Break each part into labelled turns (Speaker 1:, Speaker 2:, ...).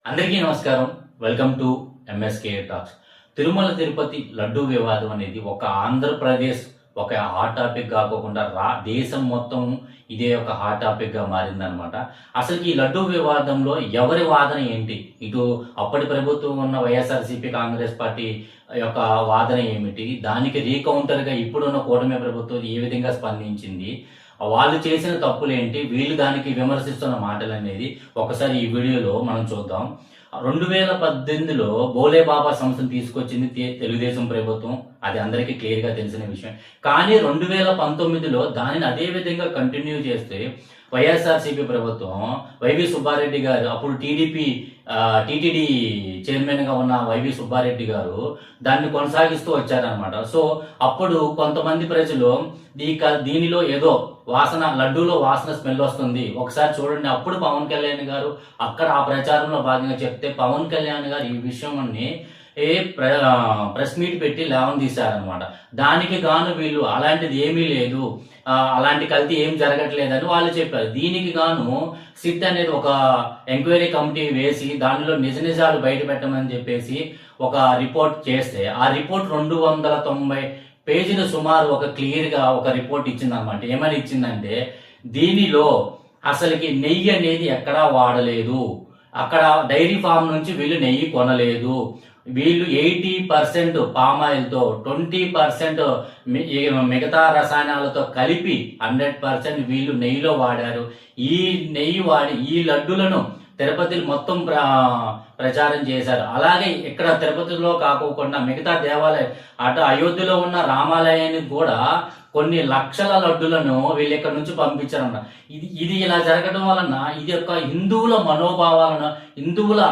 Speaker 1: అందరికీ నమస్కారం. Welcome to MSK talks. Tirumala Tirupati laddu వివాదం అనేది ఒక ఆంధ్రప్రదేశ్ ఒక హాట్ టాపిక్ కాకుండా దేశం మొత్తం ఇదే ఒక హాట్ టాపిక్ గా మారిందనమాట. అసలు ఈ లడ్డూ వివాదంలో ఎవరి వాదన ఏంటి? ఇటు అప్పటి ప్రభుత్వం ఉన్న వైఎస్ఆర్సీపీ కాంగ్రెస్ పార్టీ యొక్క వాదన ఏమిటి? దానికి రీకౌంటర్ గా ఇప్పుడున్న కూటమి ప్రభుత్వం ఏ విధంగా స్పందించింది? వాళ్ళు చేసిన తప్పులేంటి, వీళ్ళు దానికి విమర్శిస్తున్న మాటలు అనేది ఒకసారి ఈ వీడియోలో మనం చూద్దాం. 2018లో బోలే బాబా సంస్థను తీసుకొచ్చింది తెలుగుదేశం ప్రభుత్వం, అది అందరికీ క్లియర్ గా తెలిసిన విషయం. కానీ 2019లో దానిని అదే విధంగా కంటిన్యూ చేస్తే వైఎస్ఆర్సీపీ ప్రభుత్వం వైవి సుబ్బారెడ్డి గారు, అప్పుడు టీటీడీ చైర్మన్ గా ఉన్న వైవి సుబ్బారెడ్డి గారు దాన్ని కొనసాగిస్తూ వచ్చారనమాట. సో అప్పుడు కొంతమంది ప్రజలు దీనిలో ఏదో వాసన, లడ్డూలో వాసన స్మెల్ వస్తుంది, ఒకసారి చూడండి. అప్పుడు పవన్ కళ్యాణ్ గారు అక్కడ ఆ ప్రచారంలో భాగంగా చెప్తే పవన్ కళ్యాణ్ గారు ఈ విషయం ప్రెస్ మీట్ పెట్టి తీశారనమాట. దానికి గాను వీళ్ళు అలాంటిది ఏమీ లేదు, అలాంటి కల్తీ ఏం జరగట్లేదని వాళ్ళు చెప్పారు. దీనికి గాను సిట్ అనేది ఒక ఎంక్వైరీ కమిటీ వేసి దానిలో నిజ నిజాలు బయట పెట్టమని చెప్పేసి ఒక రిపోర్ట్ చేస్తే ఆ రిపోర్ట్ 290 పేజీలు సుమారు ఒక క్లియర్ గా ఒక రిపోర్ట్ ఇచ్చిందనమాట. ఏమని ఇచ్చిందంటే దీనిలో అసలుకి నెయ్యి అనేది ఎక్కడా వాడలేదు, అక్కడ డైరీ ఫామ్ నుంచి వీళ్ళు నెయ్యి కొనలేదు, వీళ్ళు 80% పామాయిల్ తో 20% మిగతా రసాయనాలతో కలిపి 100% వీళ్ళు నెయ్యిలో వాడారు. ఈ నెయ్యి వాడి ఈ లడ్డులను తిరుపతిలో మొత్తం ప్రచారం చేశారు. అలాగే ఇక్కడ తిరుపతిలో కాకోకుండా మిగతా దేవాలయం అటు అయోధ్యలో ఉన్న రామాలయానికి కూడా కొన్ని లక్షల లడ్డులను వీళ్ళు ఇక్కడ నుంచి పంపించారన్న. ఇది ఇలా జరగడం వలన ఇది యొక్క హిందువుల మనోభావాలను, హిందువుల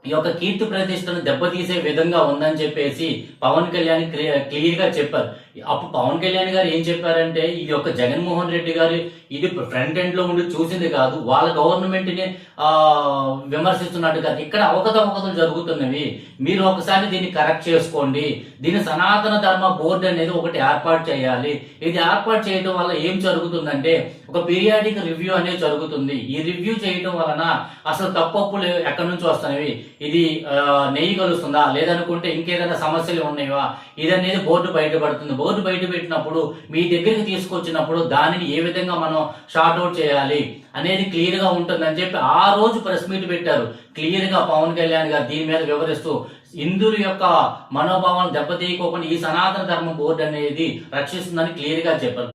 Speaker 1: ఈ యొక్క కీర్తి ప్రతిష్టను దెబ్బతీసే విధంగా ఉందని చెప్పేసి పవన్ కళ్యాణ్ క్లియర్ గా చెప్పారు. అప్పుడు పవన్ కళ్యాణ్ గారు ఏం చెప్పారంటే ఇది ఒక జగన్మోహన్ రెడ్డి గారు ఇది ఫ్రంట్ ఎండ్ లో ఉండి చూసింది కాదు, వాళ్ళ గవర్నమెంట్ ని విమర్శిస్తున్నట్టు కాదు, ఇక్కడ అవకతవకతలు జరుగుతున్నవి, మీరు ఒకసారి దీన్ని కరెక్ట్ చేసుకోండి, దీని సనాతన ధర్మ బోర్డు అనేది ఒకటి ఏర్పాటు చేయాలి. ఇది ఏర్పాటు చేయడం వల్ల ఏం జరుగుతుందంటే ఒక పీరియాడిక్ రివ్యూ అనేది జరుగుతుంది. ఈ రివ్యూ చేయడం వలన అసలు తప్పులు ఎక్కడి నుంచి వస్తున్నవి, ఇది నెయ్యి కలుస్తుందా లేదనుకుంటే ఇంకేదైనా సమస్యలు ఉన్నాయా, ఇది అనేది బోర్డు బయటపడుతుంది. బోర్డు బయట పెట్టినప్పుడు మీ దగ్గరికి తీసుకొచ్చినప్పుడు దానిని ఏ విధంగా మనం షార్ట్ అవుట్ చేయాలి అనేది క్లియర్ గా ఉంటుందని చెప్పి ఆ రోజు ప్రెస్ మీట్ పెట్టారు. క్లియర్ గా పవన్ కళ్యాణ్ గారు దీని మీద వివరిస్తూ హిందువుల యొక్క మనోభావాలను దెబ్బతీయకోకుండా ఈ సనాతన ధర్మ బోర్డు అనేది రక్షిస్తుందని క్లియర్ గా చెప్పారు.